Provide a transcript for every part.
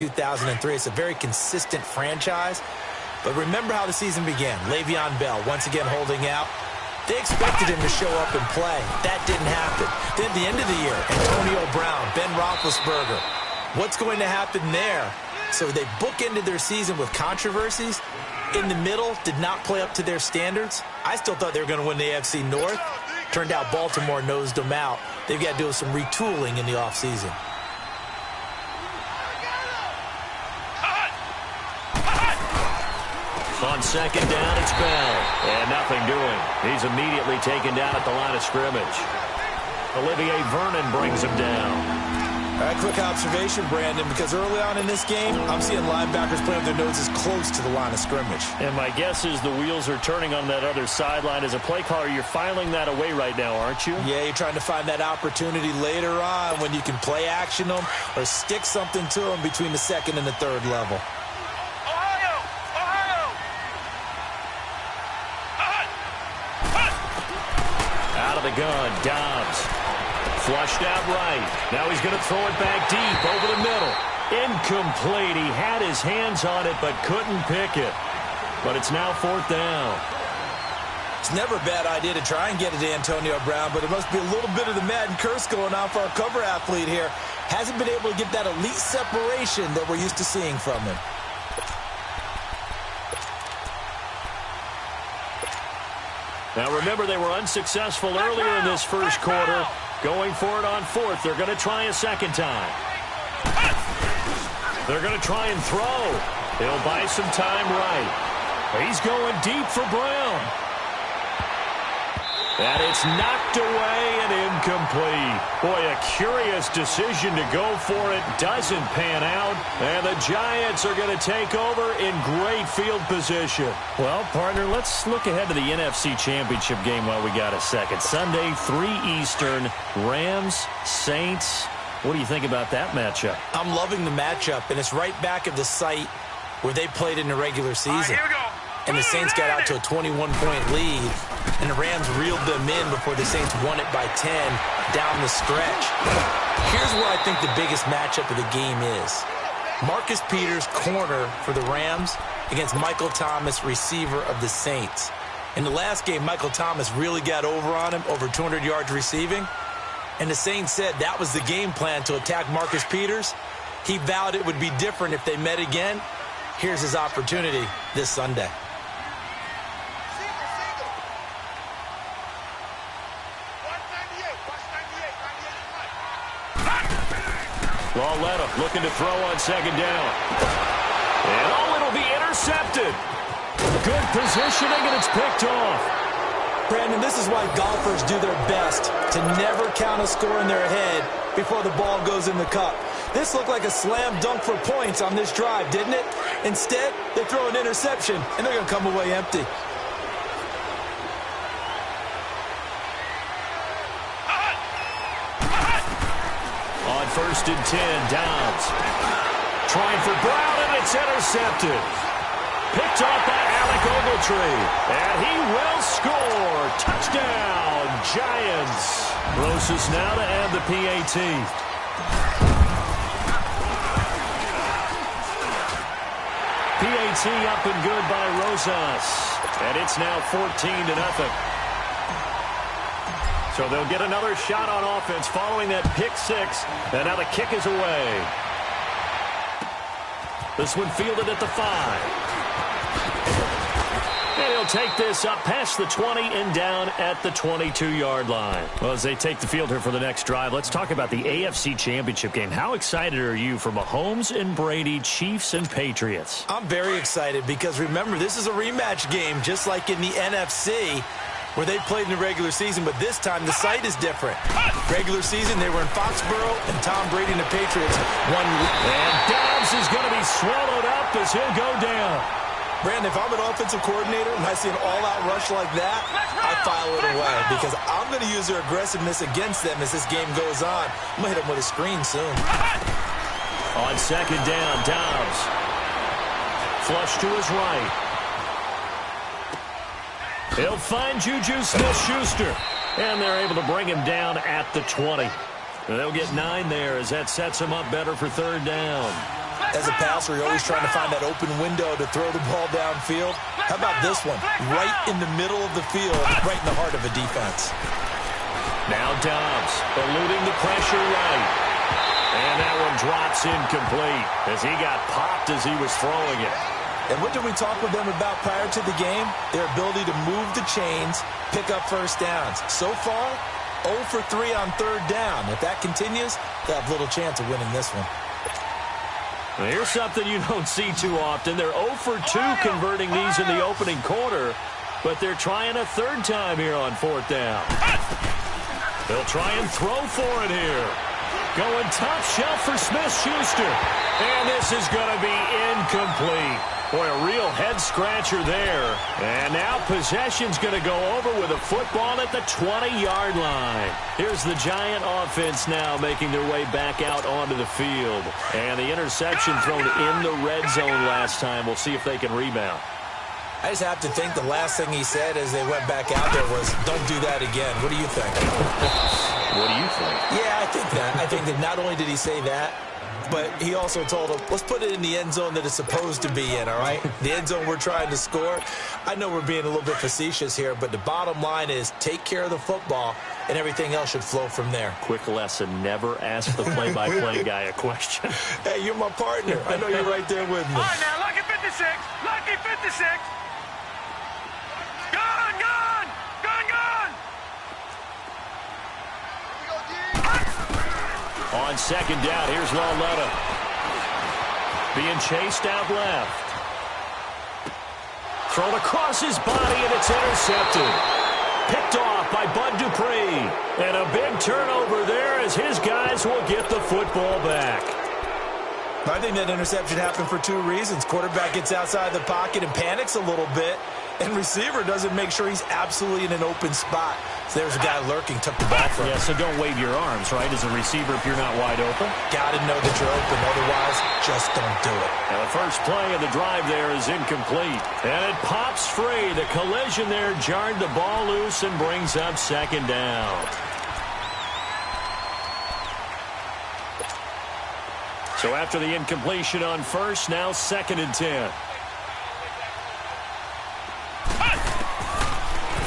2003. It's a very consistent franchise. But remember how the season began. Le'Veon Bell once again holding out. They expected him to show up and play. That didn't happen. Then at the end of the year, Antonio Brown, Ben Roethlisberger. What's going to happen there? So they bookended their season with controversies. In the middle, did not play up to their standards. I still thought they were going to win the AFC North. Turned out Baltimore nosed them out. They've got to do some retooling in the offseason. On second down, it's Bell. And nothing doing. He's immediately taken down at the line of scrimmage. Olivier Vernon brings him down. All right, quick observation, Brandon, because early on in this game, I'm seeing linebackers playing with their noses close to the line of scrimmage. And my guess is the wheels are turning on that other sideline. As a play caller, you're filing that away right now, aren't you? Yeah, you're trying to find that opportunity later on when you can play action them or stick something to them between the second and the third level. Out of the gun, Dobbs. Flushed out right. Now he's going to throw it back deep over the middle. Incomplete. He had his hands on it but couldn't pick it. But it's now fourth down. It's never a bad idea to try and get it to Antonio Brown, but there must be a little bit of the Madden curse going on for our cover athlete here. Hasn't been able to get that elite separation that we're used to seeing from him. Now remember, they were unsuccessful earlier in this first quarter. Going for it on fourth. They're going to try a second time. They're going to try and throw. He'll buy some time right. He's going deep for Brown. And it's knocked away and incomplete. Boy, a curious decision to go for it. Doesn't pan out. And the Giants are going to take over in great field position. Well, partner, let's look ahead to the NFC Championship game while we got a second. Sunday, 3 Eastern, Rams, Saints. What do you think about that matchup? I'm loving the matchup, and it's right back at the site where they played in the regular season. Here we go. And the Saints got out to a 21-point lead, and the Rams reeled them in before the Saints won it by 10 down the stretch. Here's where I think the biggest matchup of the game is. Marcus Peters, corner for the Rams, against Michael Thomas, receiver of the Saints. In the last game, Michael Thomas really got over on him, over 200 yards receiving. And the Saints said that was the game plan, to attack Marcus Peters. He vowed it would be different if they met again. Here's his opportunity this Sunday. Lauletta looking to throw on second down. And it'll be intercepted. Good positioning, and it's picked off. Brandon, this is why golfers do their best to never count a score in their head before the ball goes in the cup. This looked like a slam dunk for points on this drive, didn't it? Instead, they throw an interception, and they're going to come away empty. On first and 10, Dobbs. Trying for Brown, and it's intercepted. Picked off by Alec Ogletree. And he will score. Touchdown, Giants. Rosas now to add the PAT. PAT up and good by Rosas. And it's now 14-0. So they'll get another shot on offense following that pick six. And now the kick is away. This one fielded at the 5. And he'll take this up past the 20 and down at the 22-yard line. Well, as they take the field here for the next drive, let's talk about the AFC Championship game. How excited are you for Mahomes and Brady, Chiefs and Patriots? I'm very excited because, remember, this is a rematch game, just like in the NFC, where they played in the regular season, but this time the site is different. Regular season, they were in Foxborough, and Tom Brady and the Patriots won. And Dobbs is going to be swallowed up as he'll go down. Brandon, if I'm an offensive coordinator and I see an all-out rush like that, I file it away because I'm going to use their aggressiveness against them as this game goes on. I'm going to hit them with a screen soon. On second down, Dobbs. Flush to his right. He'll find Juju Smith-Schuster. And they're able to bring him down at the 20. They'll get 9 there as that sets him up better for third down. As a passer, you're always trying to find that open window to throw the ball downfield. How about this one? Right in the middle of the field, right in the heart of a defense. Now Dobbs eluding the pressure right. And that one drops incomplete as he got popped as he was throwing it. And what did we talk with them about prior to the game? Their ability to move the chains, pick up first downs. So far, 0 for 3 on third down. If that continues, they'll have little chance of winning this one. Well, here's something you don't see too often. They're 0 for 2 converting these in the opening quarter, but they're trying a third time here on fourth down. They'll try and throw for it here. Going top shelf for Smith-Schuster. And this is going to be incomplete. Boy, a real head-scratcher there. And now possession's going to go over with a football at the 20-yard line. Here's the Giant offense now making their way back out onto the field. And the interception thrown in the red zone last time. We'll see if they can rebound. I just have to think the last thing he said as they went back out there was, don't do that again. What do you think? What do you think? Yeah, I think that. I think that not only did he say that, but he also told him, let's put it in the end zone that it's supposed to be in, all right? The end zone we're trying to score. I know we're being a little bit facetious here, but the bottom line is take care of the football, and everything else should flow from there. Quick lesson, never ask the play-by-play guy a question. Hey, you're my partner. I know you're right there with me. All right, now, lucky 56. Lucky 56. Gone, gone. Gone, gone. On second down, here's Laletta. Being chased out left. Thrown across his body, and it's intercepted. Picked off by Bud Dupree. And a big turnover there as his guys will get the football back. I think that interception happened for two reasons. Quarterback gets outside the pocket and panics a little bit, and receiver doesn't make sure he's absolutely in an open spot. So there's a guy lurking, took the ball from him. Yeah, so don't wave your arms, right, as a receiver if you're not wide open. Got to know that you're open, otherwise just don't do it. And the first play of the drive there is incomplete. And it pops free. The collision there jarred the ball loose and brings up second down. So after the incompletion on first, now second and 10.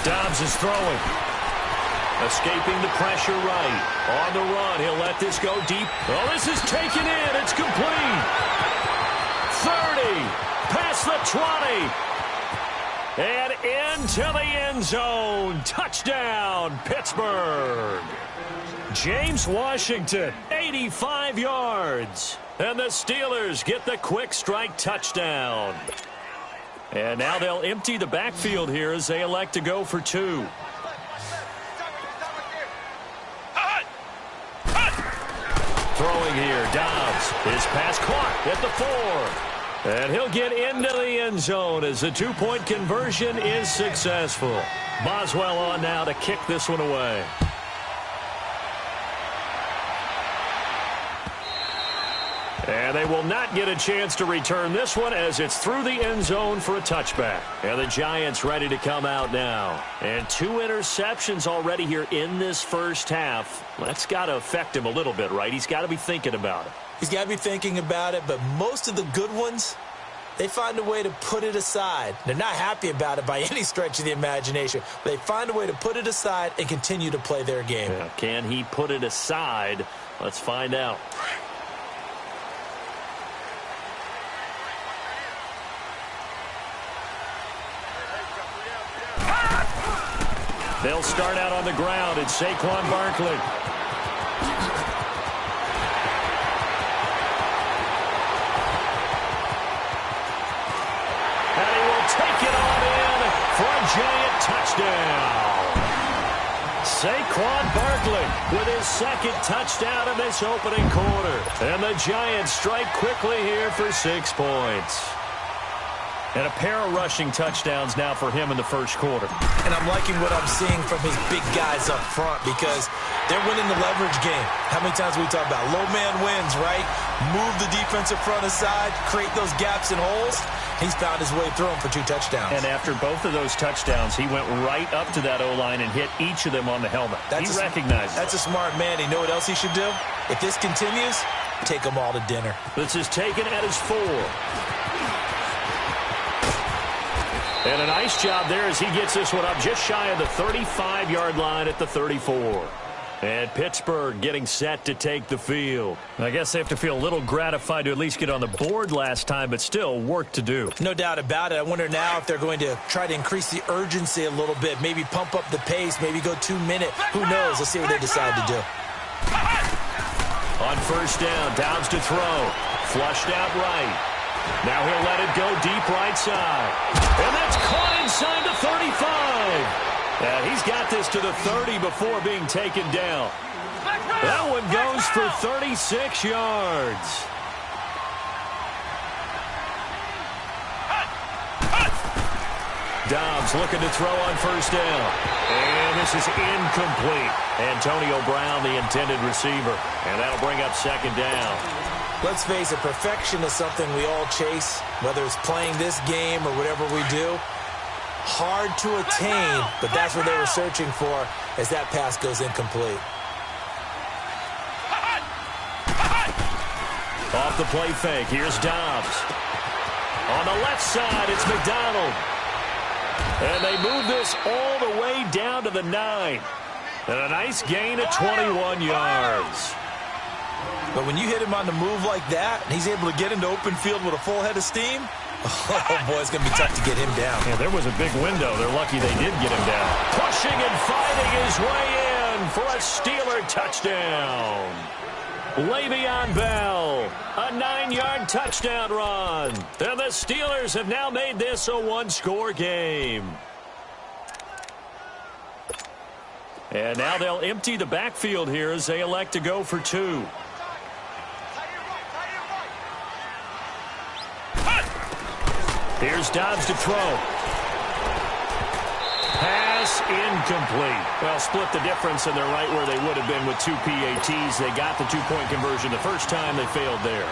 Dobbs is throwing. Escaping the pressure right. On the run, he'll let this go deep. Oh, this is taken in. It's complete. 30. Past the 20. And into the end zone. Touchdown, Pittsburgh. James Washington, 85 yards. And the Steelers get the quick strike touchdown. And now they'll empty the backfield here as they elect to go for two. Throwing here, Dobbs. His pass caught at the 4. And he'll get into the end zone as the two-point conversion is successful. Boswell on now to kick this one away. And they will not get a chance to return this one as it's through the end zone for a touchback. And the Giants ready to come out now. And 2 interceptions already here in this first half. That's got to affect him a little bit, right? He's got to be thinking about it. He's got to be thinking about it, but most of the good ones, they find a way to put it aside. They're not happy about it by any stretch of the imagination. But they find a way to put it aside and continue to play their game. Yeah, can he put it aside? Let's find out. They'll start out on the ground. It's Saquon Barkley. And he will take it on in for a Giant touchdown. Saquon Barkley with his second touchdown in this opening quarter. And the Giants strike quickly here for 6 points. And a pair of rushing touchdowns now for him in the first quarter. And I'm liking what I'm seeing from his big guys up front because they're winning the leverage game. How many times we talk about low man wins, right? Move the defensive front aside, create those gaps and holes. He's found his way through them for 2 touchdowns. And after both of those touchdowns, he went right up to that O-line and hit each of them on the helmet. He recognized it. That's a smart man. You know what else he should do? If this continues, take them all to dinner. This is taken at his 4. And a nice job there as he gets this one up just shy of the 35-yard line at the 34. And Pittsburgh getting set to take the field. I guess they have to feel a little gratified to at least get on the board last time, but still work to do. No doubt about it. I wonder now if they're going to try to increase the urgency a little bit, maybe pump up the pace, maybe go 2 minutes. Who knows? Let's see what they decide to do. On first down, Downs to throw. Flushed out right. Now he'll let it go deep right side. And that's caught inside the 35. And he's got this to the 30 before being taken down. That one goes for 36 yards. Dobbs looking to throw on first down. And this is incomplete. Antonio Brown, the intended receiver. And that'll bring up second down. Let's face it, perfection is something we all chase, whether it's playing this game or whatever we do. Hard to attain, but that's what they were searching for as that pass goes incomplete. Off the play fake, here's Dobbs. On the left side, it's McDonald. And they move this all the way down to the 9. And a nice gain of 21 yards. But when you hit him on the move like that, and he's able to get into open field with a full head of steam, oh, boy, it's going to be tough to get him down. Yeah, there was a big window. They're lucky they did get him down. Pushing and fighting his way in for a Steeler touchdown. Le'Veon Bell, a 9-yard touchdown run. And the Steelers have now made this a one-score game. And now they'll empty the backfield here as they elect to go for 2. Here's Dobbs to throw. Pass incomplete. Well, split the difference, and they're right where they would have been with 2 PATs. They got the 2-point conversion the first time. They failed there.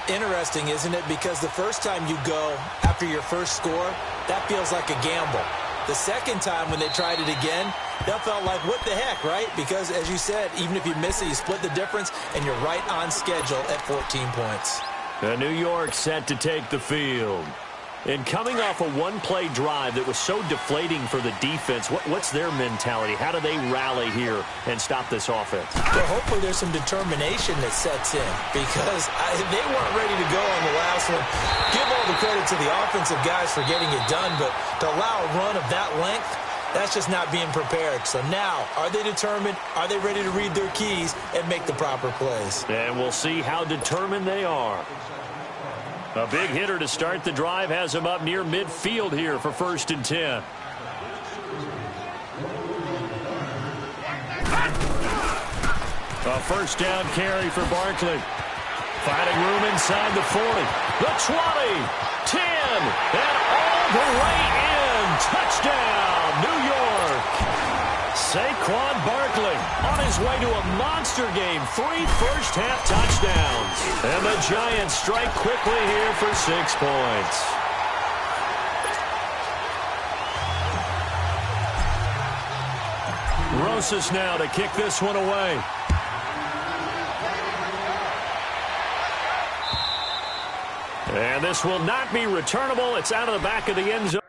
Interesting, isn't it? Because the first time you go after your first score, that feels like a gamble. The second time when they tried it again, that felt like, what the heck, right? Because, as you said, even if you miss it, you split the difference, and you're right on schedule at 14 points. New York set to take the field. And coming off a one-play drive that was so deflating for the defense, what's their mentality? How do they rally here and stop this offense? Well, hopefully there's some determination that sets in because they weren't ready to go on the last one. Give all the credit to the offensive guys for getting it done, but to allow a run of that length, that's just not being prepared. So now, are they determined? Are they ready to read their keys and make the proper plays? And we'll see how determined they are. A big hitter to start the drive has him up near midfield here for 1st and 10. A first down carry for Barkley. Finding room inside the 40. The 20, 10, and all the way in. Touchdown, New York. Saquon Barkley on his way to a monster game. 3 first-half touchdowns. And the Giants strike quickly here for 6 points. Rosas now to kick this one away. And this will not be returnable. It's out of the back of the end zone.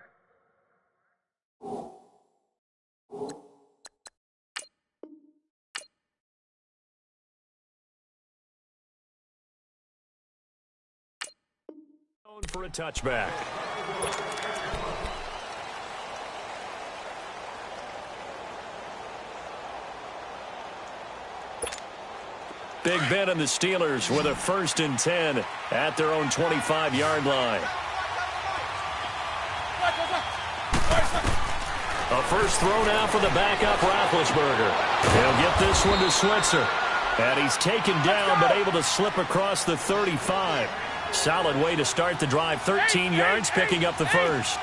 For a touchback. Big Ben and the Steelers with a 1st and 10 at their own 25-yard line. A first throw now for the backup Roethlisberger. He'll get this one to Switzer. And he's taken down but able to slip across the 35. Solid way to start the drive. 13 yards, picking up the first.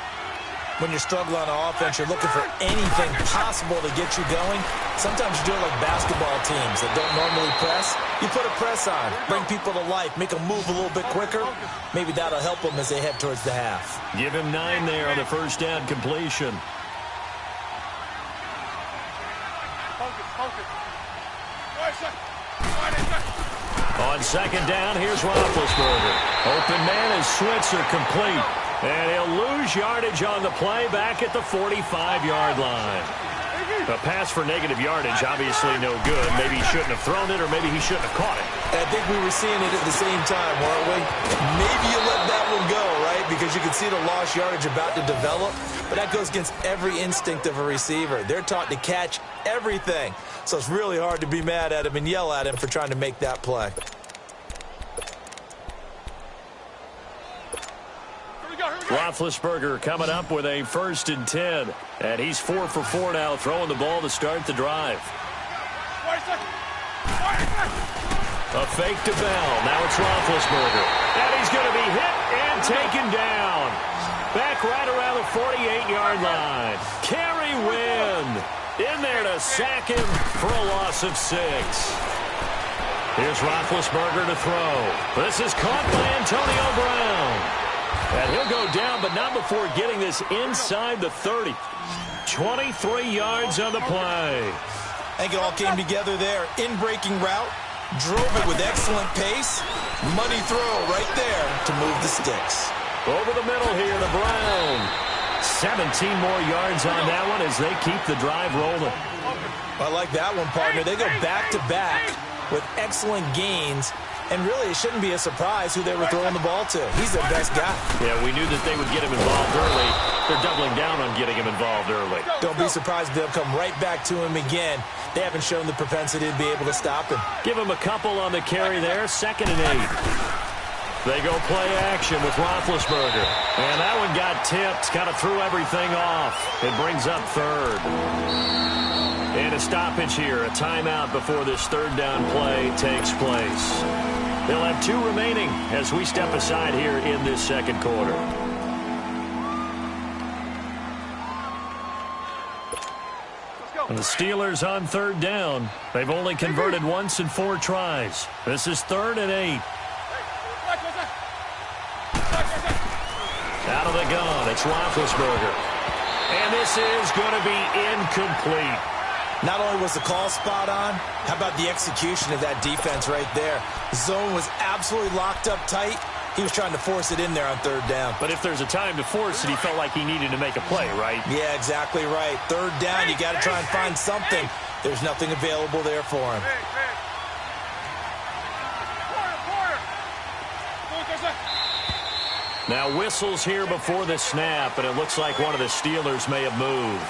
When you're struggling on offense, you're looking for anything possible to get you going. Sometimes you do it like basketball teams that don't normally press. You put a press on, bring people to life, make them move a little bit quicker. Maybe that'll help them as they head towards the half. Give him 9 there on the first down completion. On second down, here's Roethlisberger. Open man is Switzer complete. And he'll lose yardage on the play back at the 45-yard line. A pass for negative yardage, obviously no good. Maybe he shouldn't have thrown it, or maybe he shouldn't have caught it. I think we were seeing it at the same time, weren't we? Maybe you let that one go, right? Because you can see the lost yardage about to develop. But that goes against every instinct of a receiver. They're taught to catch everything. So it's really hard to be mad at him and yell at him for trying to make that play. Roethlisberger coming up with a 1st and 10. And he's 4 for 4 now, throwing the ball to start the drive. A fake to Bell. Now it's Roethlisberger. And he's going to be hit and taken down. Back right around the 48-yard line. Kerry Wynn in there to sack him for a loss of 6. Here's Roethlisberger to throw. This is caught by Antonio Brown. And he'll go down, but not before getting this inside the 30. 23 yards on the play. I think it all came together there. In-breaking route, drove it with excellent pace. Money throw right there to move the sticks. Over the middle here to Brown. 17 more yards on that one as they keep the drive rolling. I like that one, partner. They go back-to-back with excellent gains. And really, it shouldn't be a surprise who they were throwing the ball to. He's their best guy. Yeah, we knew that they would get him involved early. They're doubling down on getting him involved early. Don't be surprised if they'll come right back to him again. They haven't shown the propensity to be able to stop him. Give him a couple on the carry there. 2nd and 8. They go play action with Roethlisberger. And that one got tipped. Kind of threw everything off. It brings up 3rd. And a stoppage here. A timeout before this 3rd down play takes place. They'll have 2 remaining as we step aside here in this 2nd quarter. And the Steelers on 3rd down. They've only converted once in 4 tries. This is 3rd and 8. Out of the gun, it's Roethlisberger. And this is going to be incomplete. Not only was the call spot on, how about the execution of that defense right there? The zone was absolutely locked up tight. He was trying to force it in there on 3rd down. But if there's a time to force it, he felt like he needed to make a play, right? Yeah, exactly right. 3rd down, you got to try and find something. There's nothing available there for him. Now whistles here before the snap, and it looks like one of the Steelers may have moved.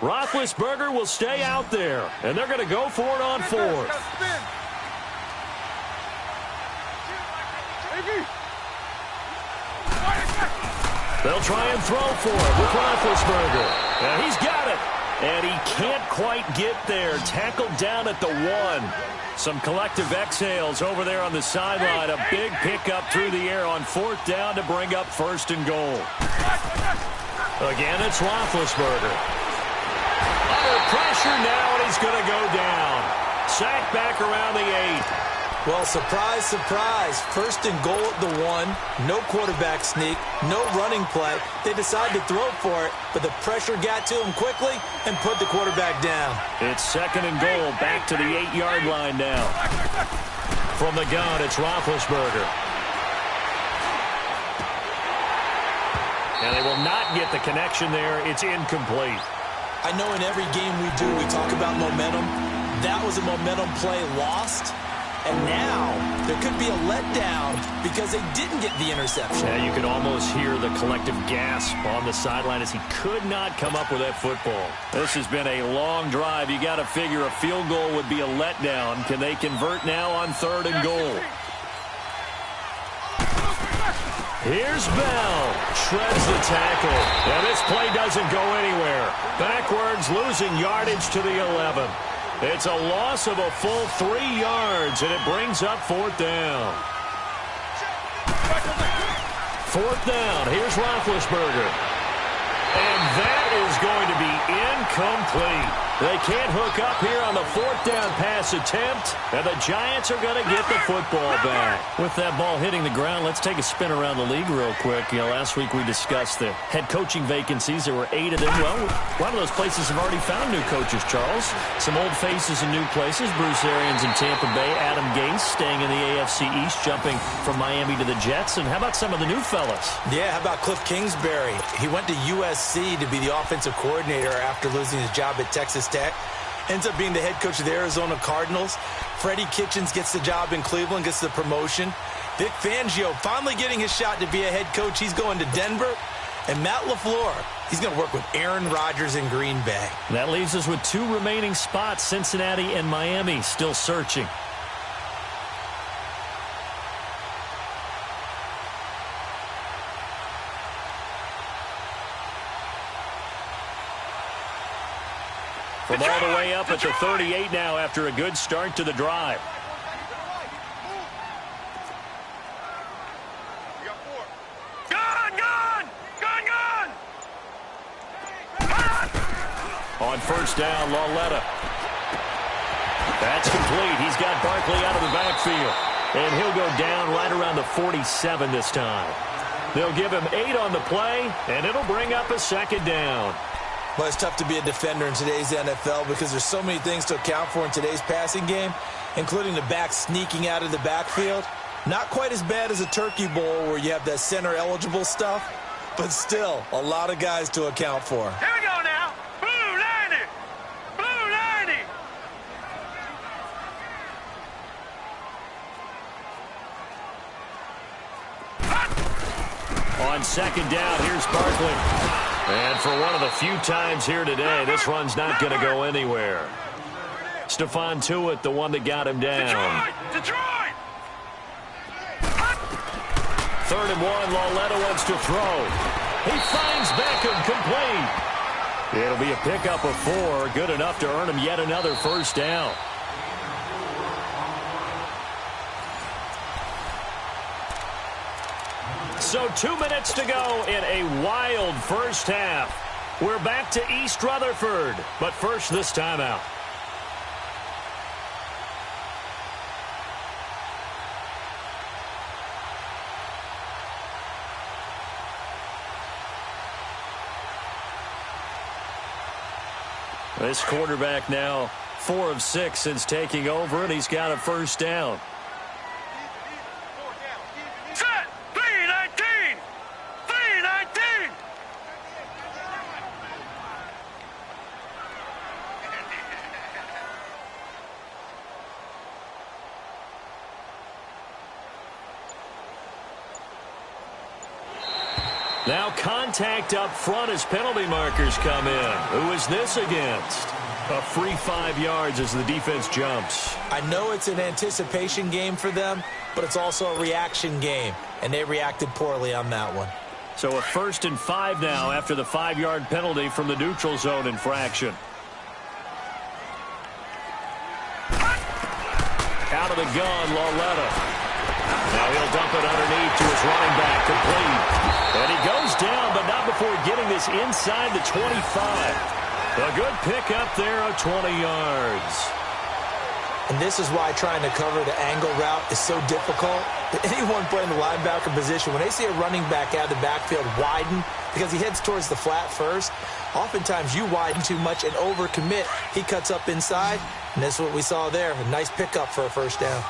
Roethlisberger will stay out there, and they're going to go for it on 4th. They'll try and throw for it with Roethlisberger. And he's got it. And he can't quite get there. Tackled down at the 1. Some collective exhales over there on the sideline. A big pickup through the air on 4th down to bring up 1st and goal. Again, it's Roethlisberger. Under pressure now, and he's going to go down. Sacked back around the 8. Well, surprise, surprise. 1st and goal at the 1. No quarterback sneak. No running play. They decided to throw for it, but the pressure got to him quickly and put the quarterback down. It's 2nd and goal. Back to the 8-yard line now. From the gun, it's Roethlisberger. And they will not get the connection there. It's incomplete. I know in every game we do, we talk about momentum. That was a momentum play lost. And now there could be a letdown because they didn't get the interception. Yeah, you could almost hear the collective gasp on the sideline as he could not come up with that football. This has been a long drive. You got to figure a field goal would be a letdown. Can they convert now on 3rd and goal? Here's Bell. Shreds the tackle. And this play doesn't go anywhere. Backwards, losing yardage to the 11. It's a loss of a full 3 yards, and it brings up 4th down. 4th down. Here's Roethlisberger. And that is going to be incomplete. They can't hook up here on the fourth down pass attempt, and the Giants are going to get the football back. With that ball hitting the ground, let's take a spin around the league real quick. Last week we discussed the head coaching vacancies. There were 8 of them. Well, a lot of those places have already found new coaches, Charles. Some old faces in new places. Bruce Arians in Tampa Bay. Adam Gase staying in the AFC East, jumping from Miami to the Jets. And how about some of the new fellas? Yeah, how about Cliff Kingsbury? He went to USC to be the offensive coordinator after losing his job at Texas Tech. Ends up being the head coach of the Arizona Cardinals. Freddie Kitchens gets the job in Cleveland, gets the promotion. Vic Fangio finally getting his shot to be a head coach. He's going to Denver. And Matt LaFleur, he's going to work with Aaron Rodgers in Green Bay. That leaves us with 2 remaining spots, Cincinnati and Miami, still searching. From all the way up at the 38 now after a good start to the drive. On first down, Lauletta. That's complete. He's got Barkley out of the backfield. And he'll go down right around the 47 this time. They'll give him 8 on the play, and it'll bring up a second down. Well, it's tough to be a defender in today's NFL because there's so many things to account for in today's passing game, including the back sneaking out of the backfield. Not quite as bad as a turkey bowl where you have that center-eligible stuff, but still a lot of guys to account for. Here we go now. Blue 90. Blue 90. On second down, here's Barkley. And for one of the few times here today, this run's not going to go anywhere. Stephon Tuitt, the one that got him down. Detroit! 3rd and 1, Lauletta wants to throw. He finds Beckham complete. It'll be a pickup of 4, good enough to earn him yet another first down. So 2 minutes to go in a wild first half. We're back to East Rutherford, but first this timeout. This quarterback now 4 of 6 since taking over, and he's got a first down. Set! 319! 319! Now contact up front as penalty markers come in. Who is this against? A free 5 yards as the defense jumps. I know it's an anticipation game for them, but it's also a reaction game, and they reacted poorly on that one. So a 1st and 5 now after the 5-yard penalty from the neutral zone infraction. Out of the gun, Lauletta. Now he'll dump it underneath to his running back, complete. And he goes down, but not before getting this inside the 25. A good pickup there of 20 yards. And this is why trying to cover the angle route is so difficult. Anyone playing the linebacker position, when they see a running back out of the backfield widen, because he heads towards the flat first, oftentimes you widen too much and overcommit. He cuts up inside, and that's what we saw there. A nice pickup for a first down.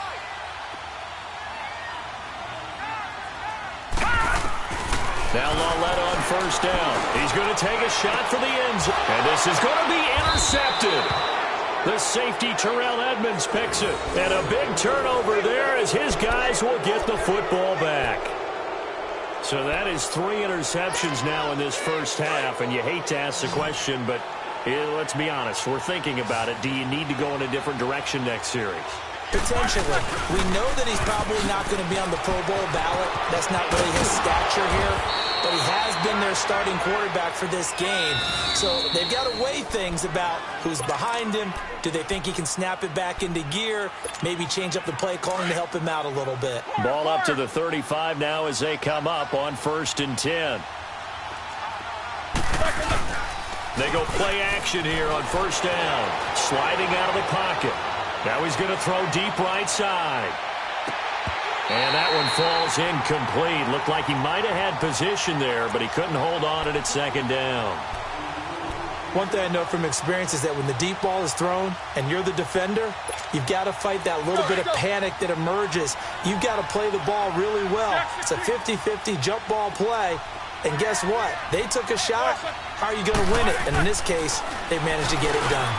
Now Lauletta on first down. He's going to take a shot for the end zone. And this is going to be intercepted. The safety, Terrell Edmonds, picks it. And a big turnover there as his guys will get the football back. So that is 3 interceptions now in this first half. And you hate to ask the question, but let's be honest. We're thinking about it. Do you need to go in a different direction next series? Potentially. We know that he's probably not going to be on the Pro Bowl ballot. That's not really his stature here. But he has been their starting quarterback for this game. So they've got to weigh things about who's behind him. Do they think he can snap it back into gear? Maybe change up the play calling to help him out a little bit. Ball up to the 35 now as they come up on 1st and 10. They go play action here on first down. Sliding out of the pocket. Now he's going to throw deep right side. And that one falls incomplete. Looked like he might have had position there, but he couldn't hold on at second down. One thing I know from experience is that when the deep ball is thrown and you're the defender, you've got to fight that little bit of panic that emerges. You've got to play the ball really well. It's a 50-50 jump ball play. And guess what? They took a shot. How are you going to win it? And in this case, they managed to get it done.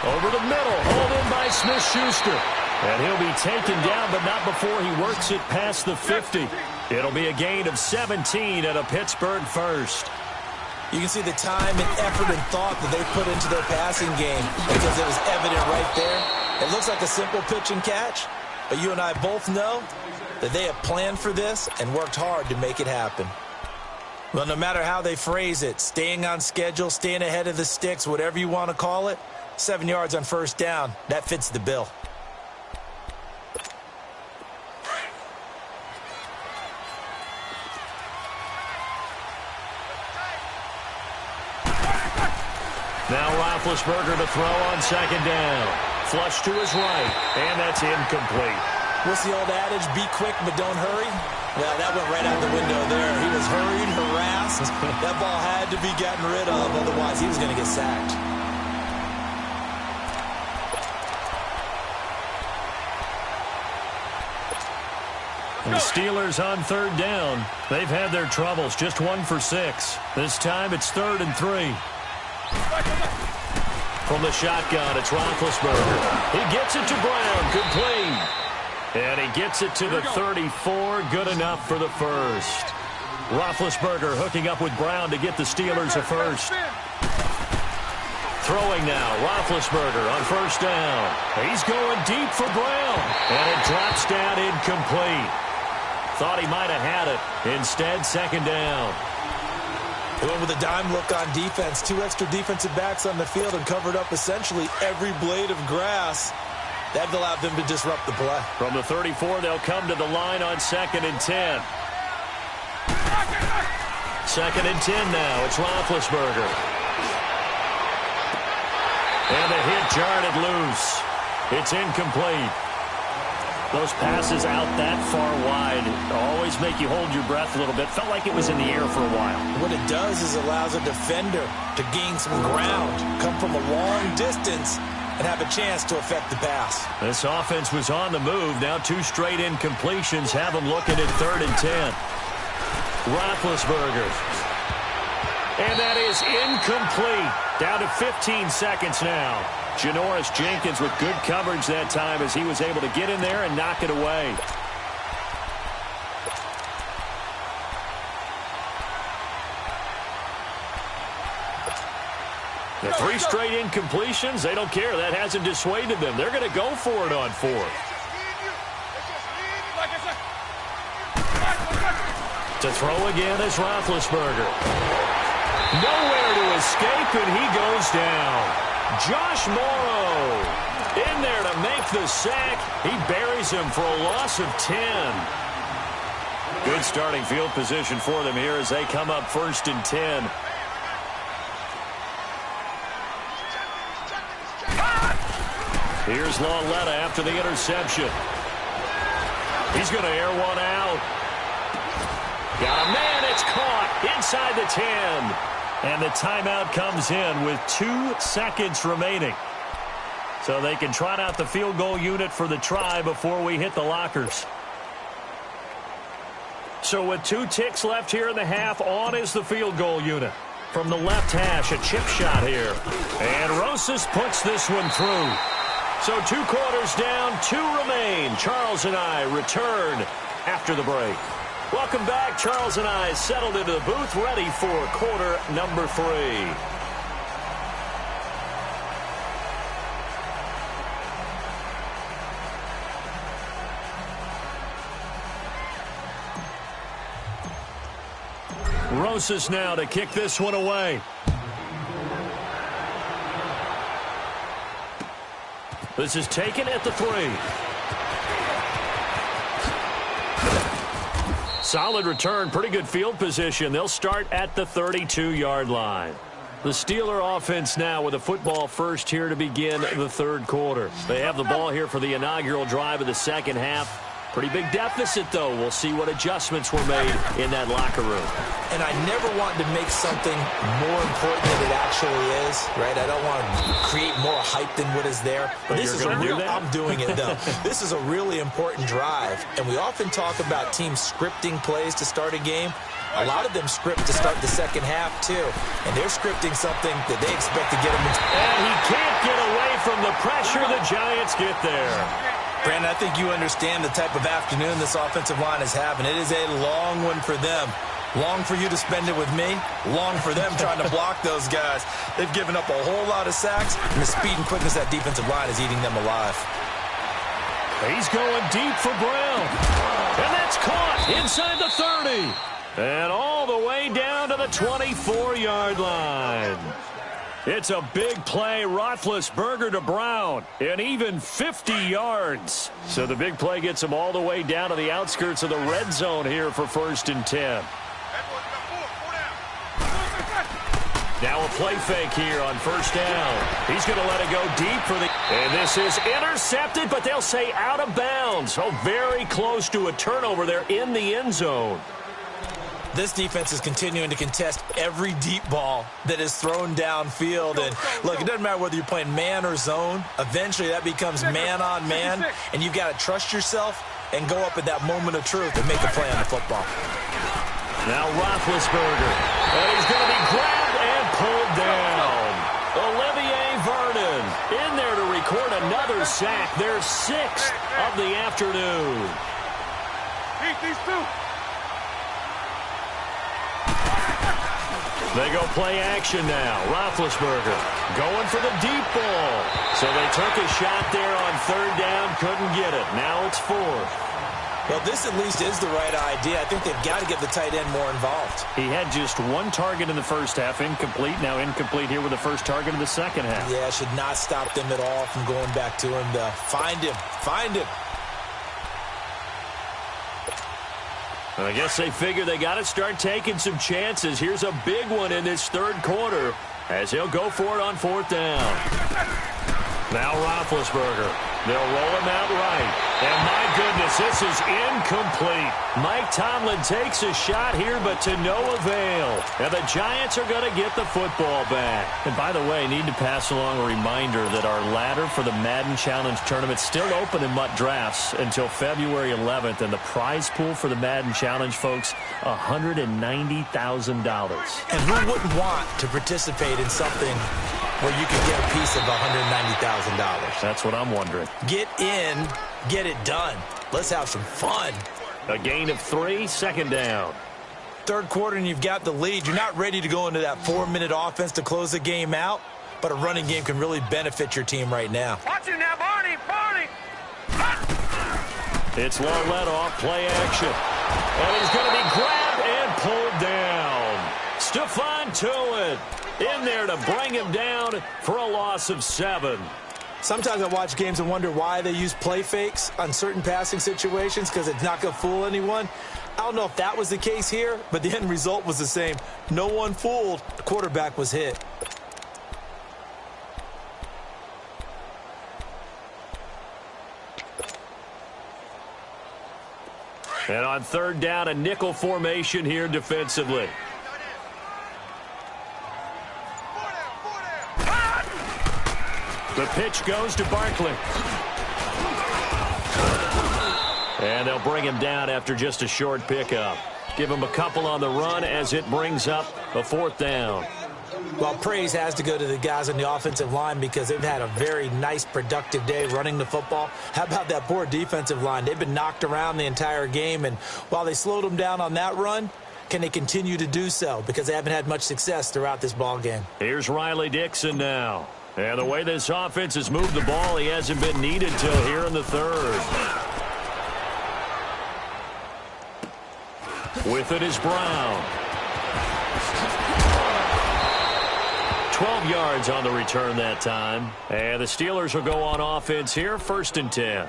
Over the middle, hauled in by Smith-Schuster. And he'll be taken down, but not before he works it past the 50. It'll be a gain of 17 and a Pittsburgh first. You can see the time and effort and thought that they put into their passing game because it was evident right there. It looks like a simple pitch and catch, but you and I both know that they have planned for this and worked hard to make it happen. Well, no matter how they phrase it, staying on schedule, staying ahead of the sticks, whatever you want to call it, 7 yards on first down, that fits the bill. Now Roethlisberger to throw on second down. Flush to his right, and that's incomplete. What's the old adage? Be quick, but don't hurry? Well, that went right out the window there. He was hurried, harassed. That ball had to be gotten rid of, otherwise he was going to get sacked. And the Steelers on third down. They've had their troubles, just 1 for 6. This time it's 3rd and 3. From the shotgun, it's Roethlisberger. He gets it to Brown, complete. And he gets it to the 34, good enough for the first. Roethlisberger hooking up with Brown to get the Steelers a first. Throwing now, Roethlisberger on first down. He's going deep for Brown. And it drops down incomplete. Thought he might have had it. Instead, second down. They went with a dime look on defense. 2 extra defensive backs on the field and covered up essentially every blade of grass. That allowed them to disrupt the play. From the 34, they'll come to the line on 2nd and 10. 2nd and 10 now. It's Roethlisberger. And the hit jarred it loose. It's incomplete. Those passes out that far wide always make you hold your breath a little bit. Felt like it was in the air for a while. What it does is allows a defender to gain some ground, come from a long distance, and have a chance to affect the pass. This offense was on the move. Now 2 straight incompletions have them looking at 3rd and 10. Roethlisberger. And that is incomplete. Down to 15 seconds now. Janoris Jenkins with good coverage that time as he was able to get in there and knock it away. The 3 straight incompletions, they don't care. That hasn't dissuaded them. They're going to go for it on 4th. To throw again is Roethlisberger. Nowhere to escape, and he goes down. Josh Morrow in there to make the sack. He buries him for a loss of 10. Good starting field position for them here as they come up 1st and 10. Here's Lauletta after the interception. He's going to air one out. Got a man, it's caught inside the 10. And the timeout comes in with 2 seconds remaining. So they can trot out the field goal unit for the try before we hit the lockers. So with 2 ticks left here in the half, on is the field goal unit. From the left hash, a chip shot here. And Rosas puts this one through. So 2 quarters down, 2 remain. Charles and I return after the break. Welcome back. Charles and I settled into the booth, ready for quarter number 3. Rosas now to kick this one away. This is taken at the 3. Solid return, pretty good field position. They'll start at the 32-yard line. The Steeler offense now with a football first here to begin the third quarter. They have the ball here for the inaugural drive of the second half. Pretty big deficit, though. We'll see what adjustments were made in that locker room. And I never want to make something more important than it actually is, right? I don't want to create more hype than what is there. But this is I'm doing it, though. This is a really important drive. And we often talk about teams scripting plays to start a game. A lot of them script to start the second half, too. And they're scripting something that they expect to get them. And he can't get away from the pressure. The Giants get there. Brandon, I think you understand the type of afternoon this offensive line is having. It is a long one for them. Long for you to spend it with me. Long for them trying to block those guys. They've given up a whole lot of sacks, and the speed and quickness of that defensive line is eating them alive. He's going deep for Brown. And that's caught inside the 30. And all the way down to the 24-yard line. It's a big play. Roethlisberger to Brown. And even 50 yards. So the big play gets him all the way down to the outskirts of the red zone here for 1st and 10. Now a play fake here on 1st down. He's going to let it go deep for the... And this is intercepted, but they'll say out of bounds. So very close to a turnover there in the end zone. This defense is continuing to contest every deep ball that is thrown downfield. And, look, it doesn't matter whether you're playing man or zone. Eventually, that becomes man-on-man, and you've got to trust yourself and go up at that moment of truth and make a play on the football. Now Roethlisberger. And he's going to be grabbed and pulled down. Olivier Vernon in there to record another sack. Their 6th of the afternoon. Beat these two. They go play action now. Roethlisberger going for the deep ball. So they took a shot there on 3rd down, couldn't get it. Now it's 4th. Well, this at least is the right idea. I think they've got to get the tight end more involved. He had just 1 target in the first half, incomplete. Now incomplete here with the first target in the second half. Yeah, should not stop them at all from going back to him to find him. Find him. I guess they figure they got to start taking some chances. Here's a big one in this third quarter as he'll go for it on 4th down. Now Roethlisberger. They'll roll him out right. And my goodness, this is incomplete. Mike Tomlin takes a shot here, but to no avail. And the Giants are going to get the football back. And by the way, I need to pass along a reminder that our ladder for the Madden Challenge tournament is still open in MUT Drafts until February 11th. And the prize pool for the Madden Challenge, folks, $190,000. And who wouldn't want to participate in something where you can get a piece of $190,000? That's what I'm wondering. Get in, get it done. Let's have some fun. A gain of 3, 2nd down. Third quarter and you've got the lead. You're not ready to go into that 4-minute offense to close the game out, but a running game can really benefit your team right now. Watch it now, Barney. Barney. It's long let off, play action. And he's going to be grabbed and pulled down. Stephon Tuitt in there to bring him down for a loss of 7. Sometimes I watch games and wonder why they use play fakes on certain passing situations because it's not going to fool anyone. I don't know if that was the case here, but the end result was the same. No one fooled. The quarterback was hit. And on 3rd down, a nickel formation here defensively. The pitch goes to Barkley. And they'll bring him down after just a short pickup. Give him a couple on the run as it brings up a 4th down. Well, praise has to go to the guys on the offensive line because they've had a very nice, productive day running the football. How about that poor defensive line? They've been knocked around the entire game, and while they slowed them down on that run, can they continue to do so? Because they haven't had much success throughout this ball game. Here's Riley Dixon now. And the way this offense has moved the ball, he hasn't been needed till here in the 3rd. With it is Brown. 12 yards on the return that time. And the Steelers will go on offense here, 1st and 10.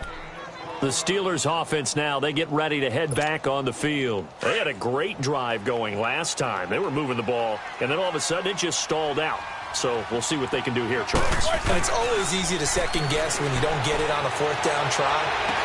The Steelers offense now, they get ready to head back on the field. They had a great drive going last time. They were moving the ball, and then all of a sudden it just stalled out. So we'll see what they can do here, Charles. And it's always easy to second guess when you don't get it on a fourth down try.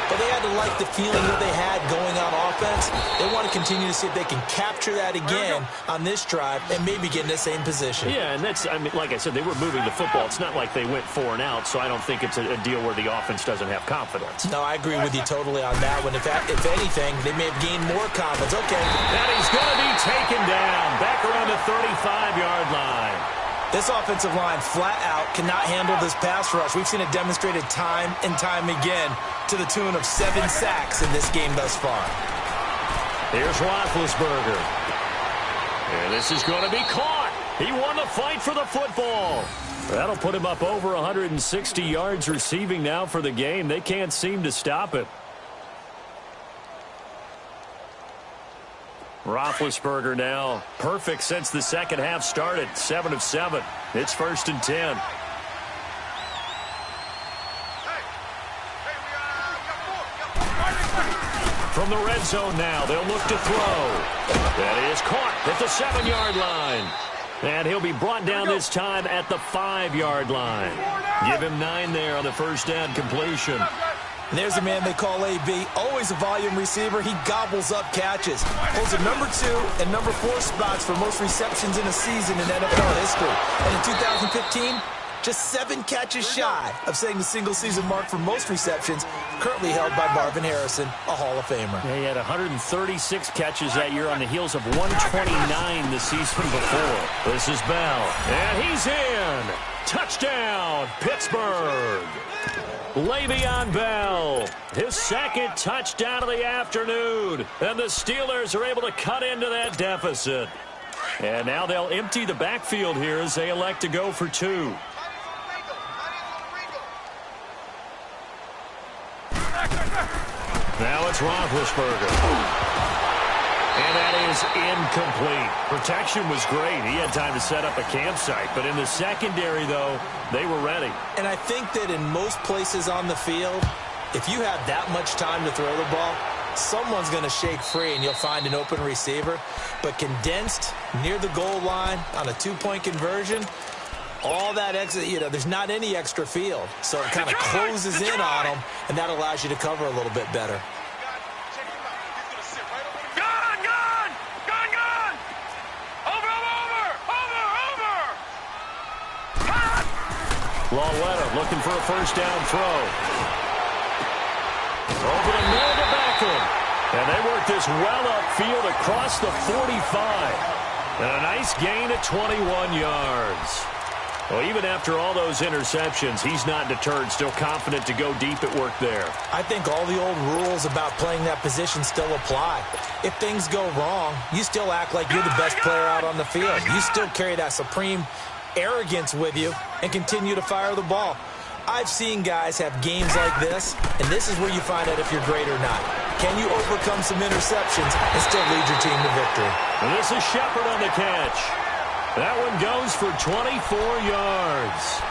But they had to like the feeling that they had going on offense. They want to continue to see if they can capture that again on this drive and maybe get in the same position. Yeah, and that's, I mean, like I said, they were moving the football. It's not like they went 4 and out, so I don't think it's a deal where the offense doesn't have confidence. No, I agree with you totally on that one. If anything, they may have gained more confidence. Okay. And he's going to be taken down back around the 35-yard line. This offensive line flat out cannot handle this pass rush. We've seen it demonstrated time and time again to the tune of 7 sacks in this game thus far. Here's Roethlisberger. And this is going to be caught. He won the fight for the football. That'll put him up over 160 yards receiving now for the game. They can't seem to stop it. Roethlisberger now perfect since the second half started. 7 of 7. It's 1st and 10. From the red zone now, they'll look to throw. That is caught at the 7-yard line. And he'll be brought down this time at the 5-yard line. Give him 9 there on the first down completion. And there's a man they call AB, always a volume receiver. He gobbles up catches. Holds the number 2 and number 4 spots for most receptions in a season in NFL history. And in 2015, just 7 catches shy of setting the single-season mark for most receptions, currently held by Marvin Harrison, a Hall of Famer. Yeah, he had 136 catches that year on the heels of 129 the season before. This is Bell, and he's in. Touchdown, Pittsburgh. Le'Veon Bell, his second touchdown of the afternoon. And the Steelers are able to cut into that deficit. And now they'll empty the backfield here as they elect to go for 2. Now it's Roethlisberger. And that is incomplete. Protection was great. He had time to set up a campsite. But in the secondary, though, they were ready. And I think that in most places on the field, if you have that much time to throw the ball, someone's going to shake free and you'll find an open receiver. But condensed near the goal line on a 2-point conversion, all that extra, there's not any extra field. So it kind of closes in on them, and that allows you to cover a little bit better. Lauletta looking for a first down throw. Over the middle to Beckham. And they work this well upfield across the 45. And a nice gain at 21 yards. Well, even after all those interceptions, he's not deterred, still confident to go deep at work there. I think all the old rules about playing that position still apply. If things go wrong, you still act like you're the best player out on the field. You still carry that supreme arrogance with you and continue to fire the ball. I've seen guys have games like this, and this is where you find out if you're great or not. Can you overcome some interceptions and still lead your team to victory? And this is Shepard on the catch. That one goes for 24 yards.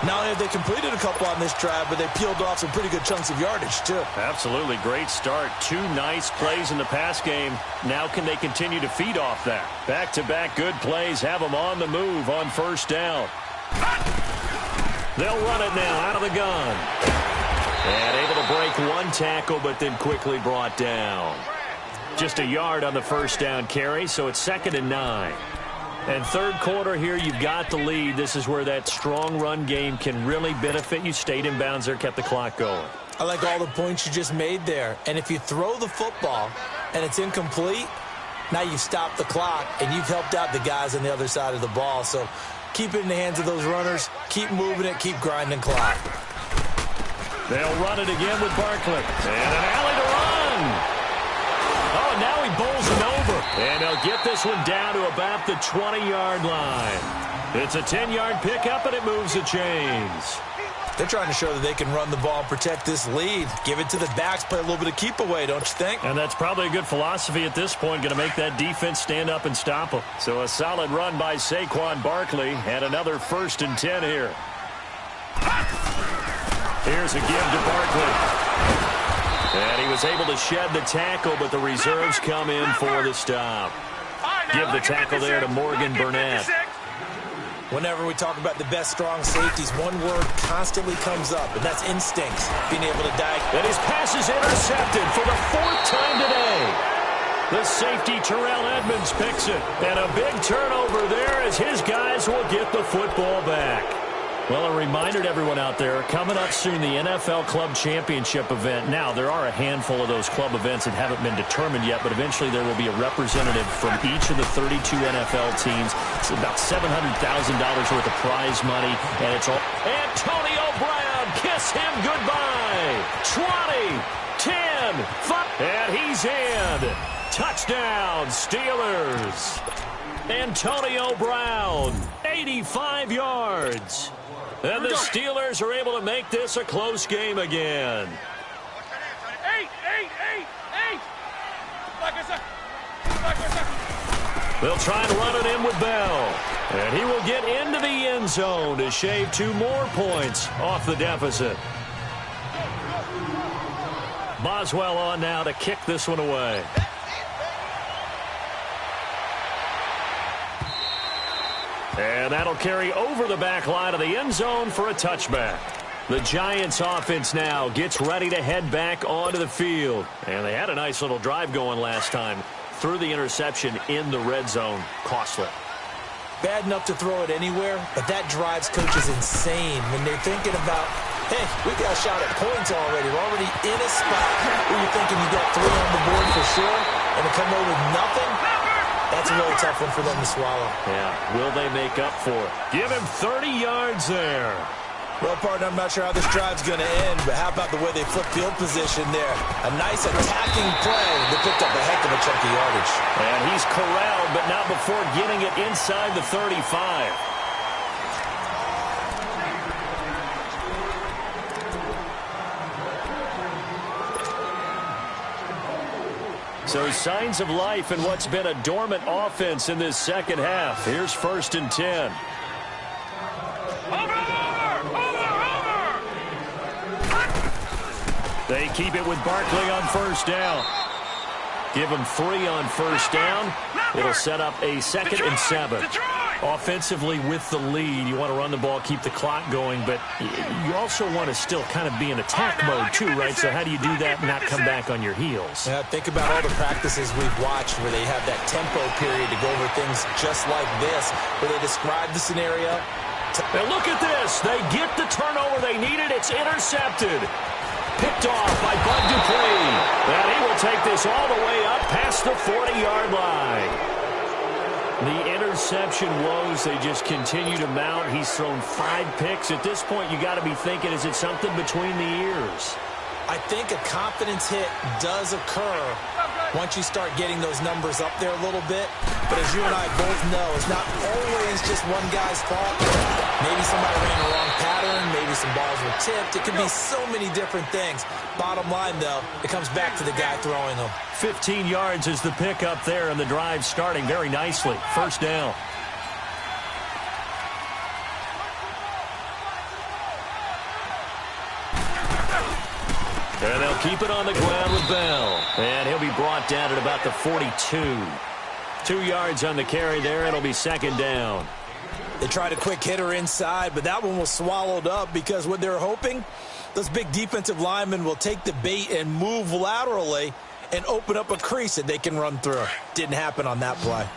Not only have they completed a couple on this drive, but they peeled off some pretty good chunks of yardage, too. Absolutely. Great start. 2 nice plays in the pass game. Now can they continue to feed off that? Back-to-back good plays have them on the move on first down. They'll run it now out of the gun. And able to break 1 tackle, but then quickly brought down. Just a yard on the first down carry, so it's 2nd and 9. And third quarter here, you've got the lead. This is where that strong run game can really benefit you. Stayed in bounds there, kept the clock going. I like all the points you just made there. And if you throw the football and it's incomplete, now you've stopped the clock and you've helped out the guys on the other side of the ball. So keep it in the hands of those runners. Keep moving it. Keep grinding clock. They'll run it again with Barkley. And an alley to run. Oh, now he bowls him over. And they'll get this one down to about the 20-yard line. It's a 10-yard pickup, and it moves the chains. They're trying to show that they can run the ball and protect this lead. Give it to the backs, play a little bit of keep away, don't you think? And that's probably a good philosophy at this point, going to make that defense stand up and stop them. So a solid run by Saquon Barkley, and another 1st and 10 here. Here's a give to Barkley. And he was able to shed the tackle, but the reserves come in for the stop. Give the tackle there to Morgan Burnett. Whenever we talk about the best strong safeties, one word constantly comes up, and that's instincts, being able to diagnose. And his pass is intercepted for the 4th time today. The safety, Terrell Edmonds, picks it. And a big turnover there as his guys will get the football back. Well, a reminder to everyone out there, coming up soon, the NFL Club Championship event. Now, there are a handful of those club events that haven't been determined yet, but eventually there will be a representative from each of the 32 NFL teams. It's about $700,000 worth of prize money, and it's all... Antonio Brown, kiss him goodbye. 20, 10, 5, and he's in. Touchdown, Steelers. Antonio Brown, 85 yards. And the Steelers are able to make this a close game again. They'll try and run it in with Bell. And he will get into the end zone to shave 2 more points off the deficit. Boswell on now to kick this one away. And that'll carry over the back line of the end zone for a touchback. The Giants offense now gets ready to head back onto the field. And they had a nice little drive going last time. Threw the interception in the red zone. Costly. Bad enough to throw it anywhere, but that drives coaches insane when they're thinking about, hey, we got a shot at points already. We're already in a spot where you're thinking you got 3 on the board for sure, and to come away with nothing, that's a really tough one for them to swallow. Yeah, will they make up for it? Give him 30 yards there. Well, partner, I'm not sure how this drive's going to end, but how about the way they flip field position there? A nice attacking play that picked up a heck of a chunk of yardage. And he's corralled, but not before getting it inside the 35. So signs of life in what's been a dormant offense in this second half. Here's 1st and 10. They keep it with Barkley on 1st down. Give him 3 on 1st down. It'll set up a 2nd and 7. Offensively with the lead, you want to run the ball, keep the clock going, but you also want to still kind of be in attack mode too, right? So how do you do that and not come back on your heels? Yeah, think about all the practices we've watched where they have that tempo period to go over things just like this, where they describe the scenario. And look at this. They get the turnover they needed. It's intercepted. Picked off by Bud Dupree. And he will take this all the way up past the 40-yard line. The interception woes, they just continue to mount. He's thrown 5 picks. At this point, you got to be thinking, is it something between the ears? I think a confidence hit does occur once you start getting those numbers up there a little bit. But as you and I both know, it's not always just one guy's fault. Maybe somebody ran the wrong pattern. Maybe some balls were tipped. It could be so many different things. Bottom line, though, it comes back to the guy throwing them. 15 yards is the pickup there, and the drive starting very nicely. 1st down. And they'll keep it on the ground with Bell. And he'll be brought down at about the 42. 2 yards on the carry there. It'll be 2nd down. They tried a quick hitter inside, but that one was swallowed up because what they're hoping, those big defensive linemen will take the bait and move laterally and open up a crease that they can run through. Didn't happen on that play.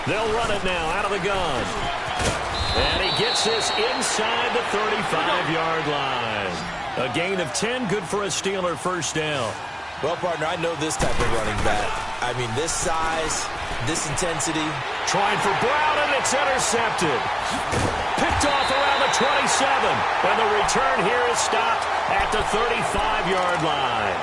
They'll run it now out of the gun. And he gets this inside the 35-yard line. A gain of 10, good for a Steeler 1st down. Well, partner, I know this type of running back. I mean, this size, this intensity. Trying for Brown, and it's intercepted. Picked off around the 27. And the return here is stopped at the 35-yard line.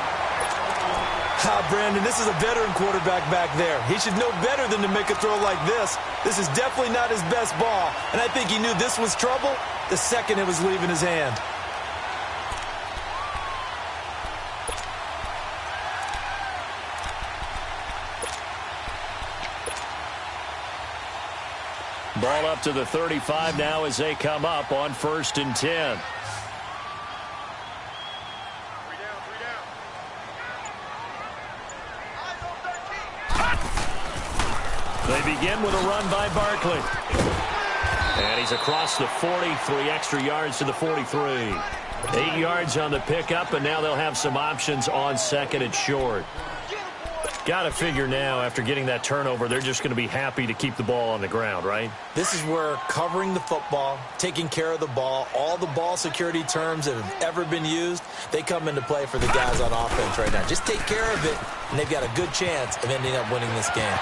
Brandon, this is a veteran quarterback back there. He should know better than to make a throw like this. This is definitely not his best ball. And I think he knew this was trouble the second it was leaving his hand. up to the 35 now as they come up on 1st and 10. They begin with a run by Barkley. And he's across the 40, 3 extra yards to the 43. 8 yards on the pickup, and now they'll have some options on 2nd and short. Got to figure now, after getting that turnover, they're just going to be happy to keep the ball on the ground, right? This is where covering the football, taking care of the ball, all the ball security terms that have ever been used, they come into play for the guys on offense right now. Just take care of it, and they've got a good chance of ending up winning this game.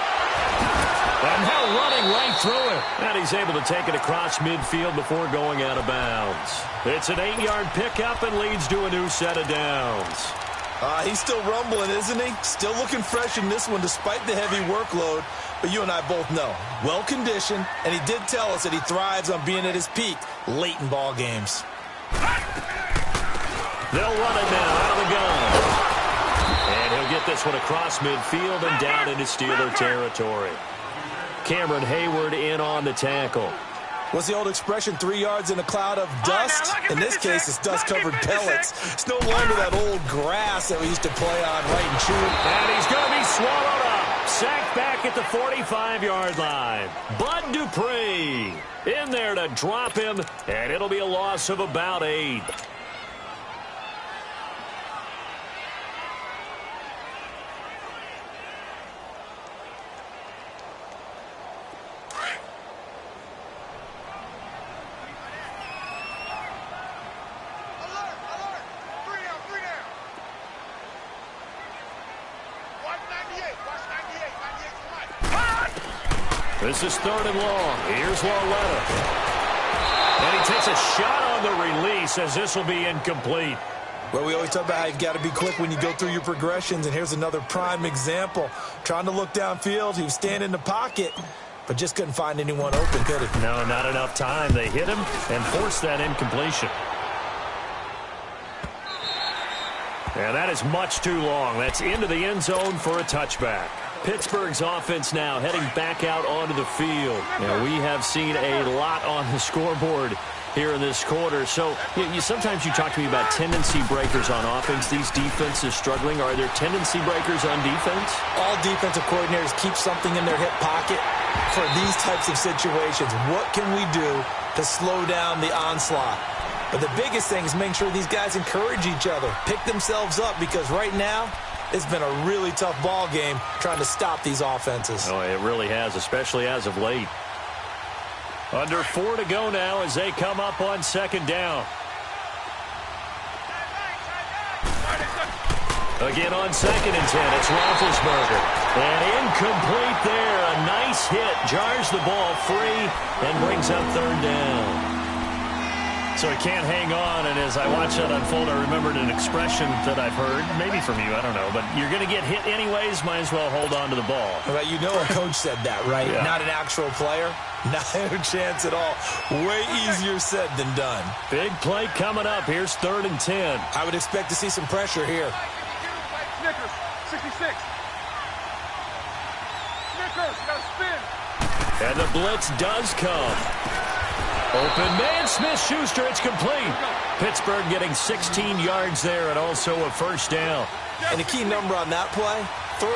And now running right through it. And he's able to take it across midfield before going out of bounds. It's an 8-yard pickup and leads to a new set of downs. He's still rumbling, isn't he? Still looking fresh in this one despite the heavy workload. But you and I both know, well-conditioned, and he did tell us that he thrives on being at his peak late in ball games. They'll run it now out of the gun. And he'll get this one across midfield and down into Steeler territory. Cameron Hayward in on the tackle. What's the old expression, 3 yards in a cloud of dust? In this case, it's dust-covered pellets. It's no longer that old grass that we used to play on right and chew. And he's going to be swallowed up. Sacked back at the 45-yard line. Bud Dupree in there to drop him, and it'll be a loss of about 8. This is 3rd and long. Here's Lauletta. And he takes a shot on the release as this will be incomplete. Well, we always talk about how you've got to be quick when you go through your progressions, and here's another prime example. Trying to look downfield, he was standing in the pocket, but just couldn't find anyone open, could he? No, not enough time. They hit him and forced that incompletion. And that is much too long. That's into the end zone for a touchback. Pittsburgh's offense now heading back out onto the field. Now, we have seen a lot on the scoreboard here in this quarter. So sometimes you talk to me about tendency breakers on offense. These defenses struggling. Are there tendency breakers on defense? All defensive coordinators keep something in their hip pocket for these types of situations. What can we do to slow down the onslaught? But the biggest thing is making sure these guys encourage each other, pick themselves up, because right now, it's been a really tough ball game trying to stop these offenses. Oh, it really has, especially as of late. Under 4 to go now as they come up on 2nd down. Again on 2nd and 10, it's Roethlisberger. And incomplete there. A nice hit. Jars the ball free and brings up 3rd down. So he can't hang on, and as I watch that unfold, I remembered an expression that I've heard, maybe from you, I don't know, but you're going to get hit anyways, might as well hold on to the ball. Well, you know a coach said that, right? Yeah. Not an actual player. Not a chance at all. Way easier said than done. Big play coming up. Here's 3rd and 10. I would expect to see some pressure here. Snickers, 66. Snickers, you got to spin. And the blitz does come. Open man, Smith-Schuster, it's complete. Pittsburgh getting 16 yards there and also a 1st down. And the key number on that play, 3.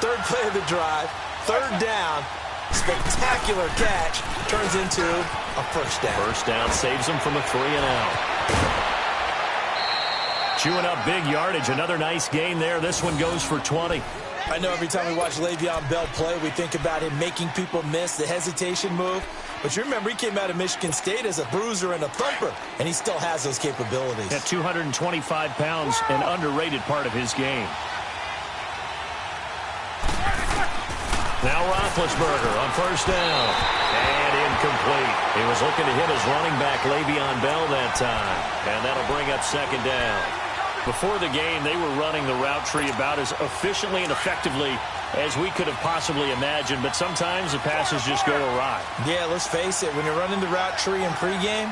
3rd play of the drive, 3rd down, spectacular catch, turns into a 1st down. 1st down saves them from a 3 and out. Chewing up big yardage, another nice gain there. This one goes for 20. I know every time we watch Le'Veon Bell play, we think about him making people miss the hesitation move. But you remember, he came out of Michigan State as a bruiser and a thumper, and he still has those capabilities. At 225 pounds, an underrated part of his game. Now Roethlisberger on 1st down. And incomplete. He was looking to hit his running back, Le'Veon Bell, that time. And that'll bring up 2nd down. Before the game, they were running the route tree about as efficiently and effectively as we could have possibly imagined, but sometimes the passes just go awry. Yeah, let's face it, when you're running the route tree in pregame,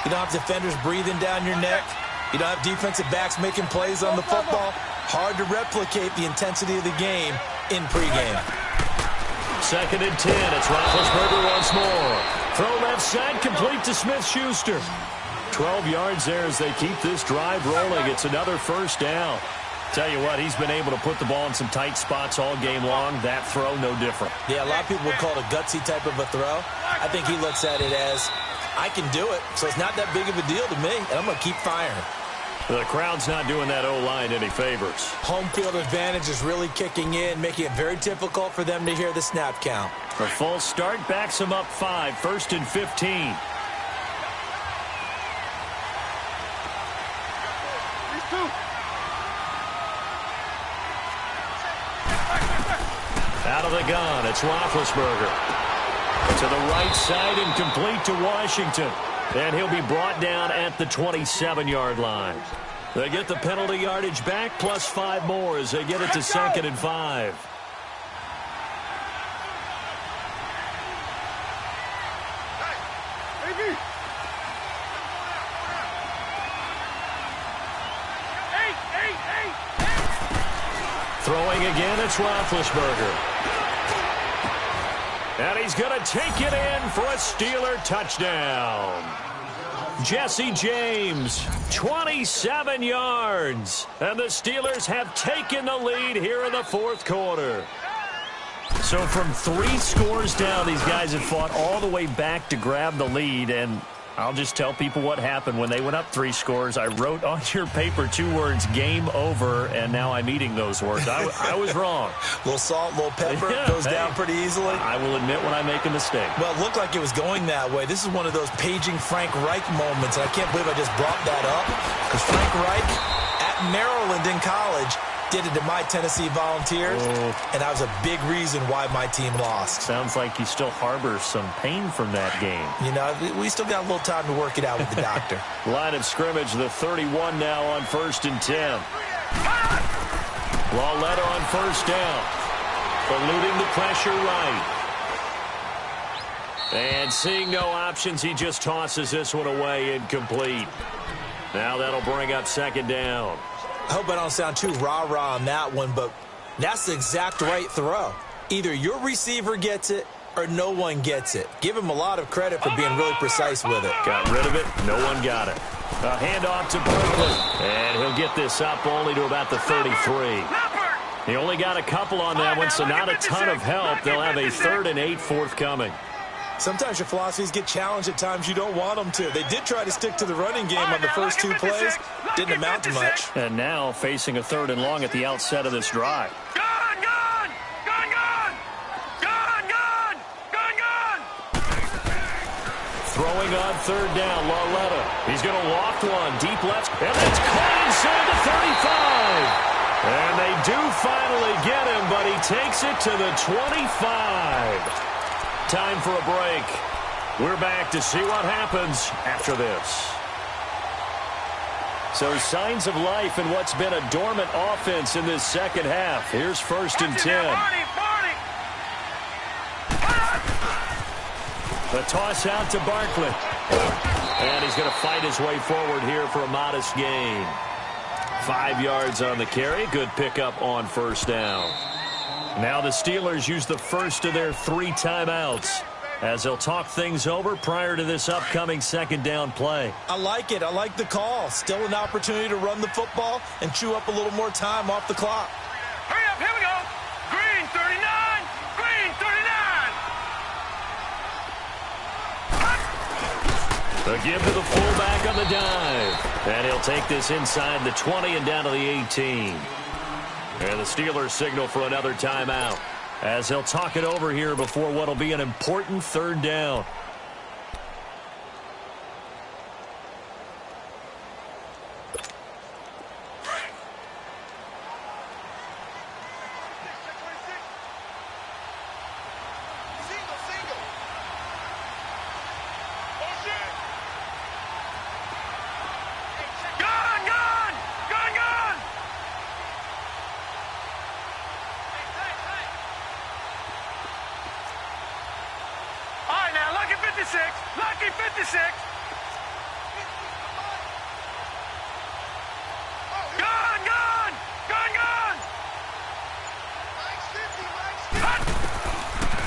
you don't have defenders breathing down your neck. You don't have defensive backs making plays on the football. Hard to replicate the intensity of the game in pregame. 2nd and 10. It's Roethlisberger once more. Throw left side, complete to Smith-Schuster. 12 yards there as they keep this drive rolling. It's another first down. Tell you what, he's been able to put the ball in some tight spots all game long. That throw, no different. Yeah, a lot of people would call it a gutsy type of a throw. I think he looks at it as, I can do it, so it's not that big of a deal to me, and I'm going to keep firing. The crowd's not doing that O-line any favors. Home field advantage is really kicking in, making it very difficult for them to hear the snap count. A false start backs them up 5, 1st and 15. Out of the gun, it's Roethlisberger. To the right side and complete to Washington. And he'll be brought down at the 27-yard line. They get the penalty yardage back, plus 5 more as they get it to 2nd and 5. Throwing again, it's Roethlisberger. And he's going to take it in for a Steeler touchdown. Jesse James, 27 yards. And the Steelers have taken the lead here in the 4th quarter. So from 3 scores down, these guys have fought all the way back to grab the lead. And I'll just tell people what happened when they went up 3 scores. I wrote on your paper 2 words, game over, and now I'm eating those words. I was wrong. A little salt, a little pepper, goes down pretty easily. I will admit when I make a mistake. Well, it looked like it was going that way. This is one of those paging Frank Reich moments, and I can't believe I just brought that up, because Frank Reich at Maryland in college did it to my Tennessee Volunteers, and that was a big reason why my team lost. Sounds like you still harbor some pain from that game. You know, we still got a little time to work it out with the doctor. Line of scrimmage, the 31 now on 1st and 10. Lauletta on 1st down. Eluding the pressure right. And seeing no options, he just tosses this one away incomplete. Now that'll bring up 2nd down. I hope I don't sound too rah-rah on that one, but that's the exact right throw. Either your receiver gets it or no one gets it. Give him a lot of credit for being really precise with it. Got rid of it. No one got it. A handoff to Berkeley. And he'll get this up only to about the 33. He only got a couple on that one, so not a ton of help. They'll have a 3rd and 8 forthcoming. Sometimes your philosophies get challenged at times you don't want them to. They did try to stick to the running game on the first 2 plays. Didn't amount to much. And now facing a 3rd and long at the outset of this drive. Gun, gun! Gun, gun! Gun, gun! Gun, gun! Throwing on 3rd down, Lauletta. He's going to loft one, deep left, and that's caught inside the 35. And they do finally get him, but he takes it to the 25. Time for a break. We're back to see what happens after this. So signs of life in what's been a dormant offense in this 2nd half. Here's 1st and 10. The toss out to Barkley. And he's going to fight his way forward here for a modest gain. 5 yards on the carry. Good pickup on 1st down. Now the Steelers use the first of their 3 timeouts as they'll talk things over prior to this upcoming 2nd down play. I like it. I like the call. Still an opportunity to run the football and chew up a little more time off the clock. Hurry up, here we go. Green 39, green 39. A give to the fullback on the dive. And he'll take this inside the 20 and down to the 18. And the Steelers signal for another timeout as he'll talk it over here before what will be an important 3rd down. All right, now look at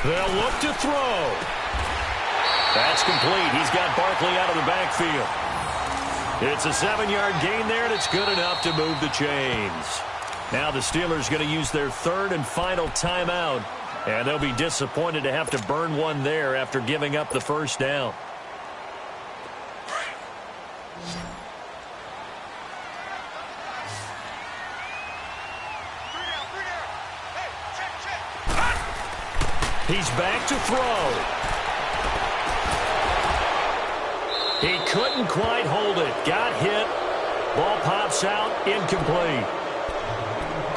They'll look to throw. That's complete. He's got Barkley out of the backfield. It's a 7-yard gain there, and it's good enough to move the chains. Now the Steelers going to use their third and final timeout, and they'll be disappointed to have to burn one there after giving up the first down. He's back to throw. He couldn't quite hold it. Got hit. Ball pops out. Incomplete.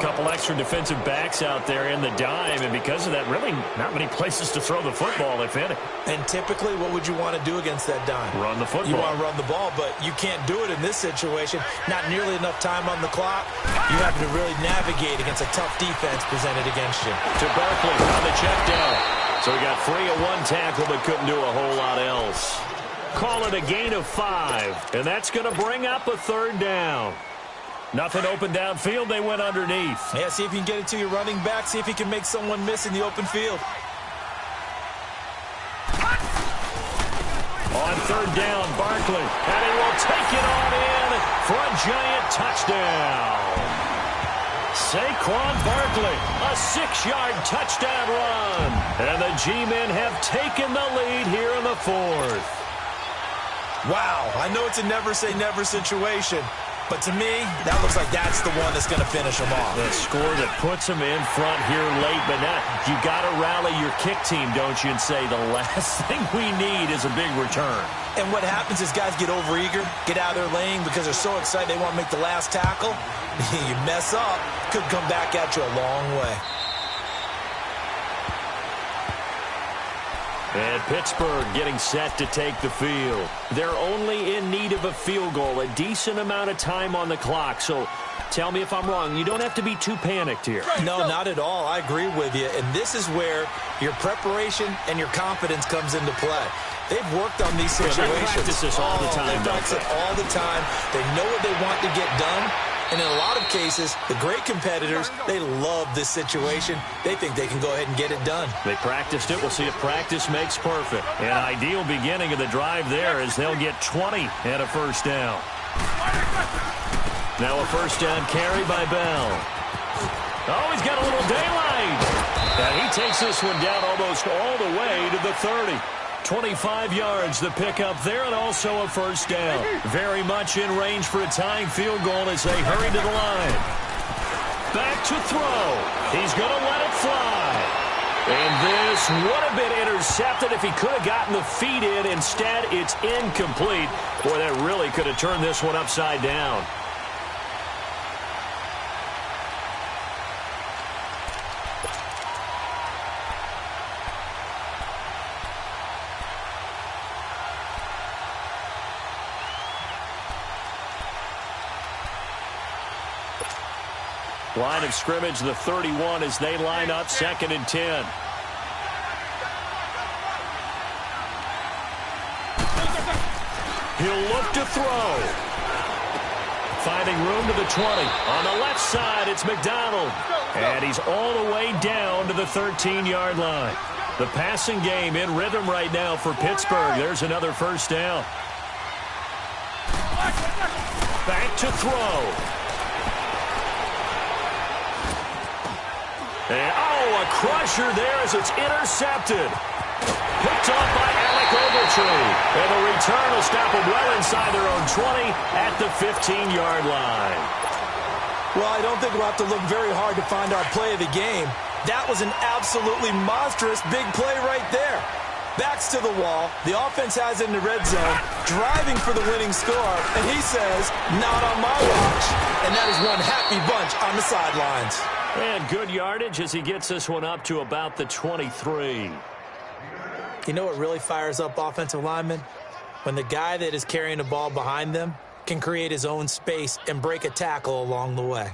Couple extra defensive backs out there in the dime, and because of that, really not many places to throw the football, if any. And typically, what would you want to do against that dime? Run the football. You want to run the ball, but you can't do it in this situation. Not nearly enough time on the clock. You have to really navigate against a tough defense presented against you. To Barkley on the check down. So he got free of one tackle, but couldn't do a whole lot else. Call it a gain of 5, and that's going to bring up a third down. Nothing open downfield. They went underneath. Yeah, see if you can get it to your running back. See if you can make someone miss in the open field. On third down, Barkley. And he will take it on in for a giant touchdown. Saquon Barkley, a 6-yard touchdown run. And the G-men have taken the lead here in the fourth. Wow, I know it's a never-say-never situation. But to me, that looks like that's the one that's going to finish them off. The score that puts them in front here late, but now you got to rally your kick team, don't you, and say the last thing we need is a big return. And what happens is guys get overeager, get out of their lane because they're so excited they want to make the last tackle. You mess up, could come back at you a long way. And Pittsburgh getting set to take the field. They're only in need of a field goal, a decent amount of time on the clock. So tell me if I'm wrong. You don't have to be too panicked here. No, not at all. I agree with you. And this is where your preparation and your confidence comes into play. They've worked on these situations. They practice this all the time. They practice it all the time. They know what they want to get done. And in a lot of cases, the great competitors, they love this situation. They think they can go ahead and get it done. They practiced it. We'll see if practice makes perfect. An ideal beginning of the drive there as they'll get 20 and a first down. Now a first down carry by Bell. Oh, he's got a little daylight. And he takes this one down almost all the way to the 30. 25 yards the pickup there, and also a first down. Very much in range for a tying field goal as they hurry to the line. Back to throw. He's going to let it fly. And this would have been intercepted if he could have gotten the feet in. Instead, it's incomplete. Boy, that really could have turned this one upside down. Line of scrimmage, the 31, as they line up 2nd and 10. He'll look to throw. Finding room to the 20. On the left side, it's McDonald. And he's all the way down to the 13-yard line. The passing game in rhythm right now for Pittsburgh. There's another first down. Back to throw. And, a crusher there as it's intercepted. Picked off by Alec Ogletree. And the return will stop them well inside their own 20 at the 15-yard line. Well, I don't think we'll have to look very hard to find our play of the game. That was an absolutely monstrous big play right there. Backs to the wall. The offense has it in the red zone, driving for the winning score. And he says, not on my watch. And that is one happy bunch on the sidelines. And good yardage as he gets this one up to about the 23. You know what really fires up offensive linemen? When the guy that is carrying the ball behind them can create his own space and break a tackle along the way.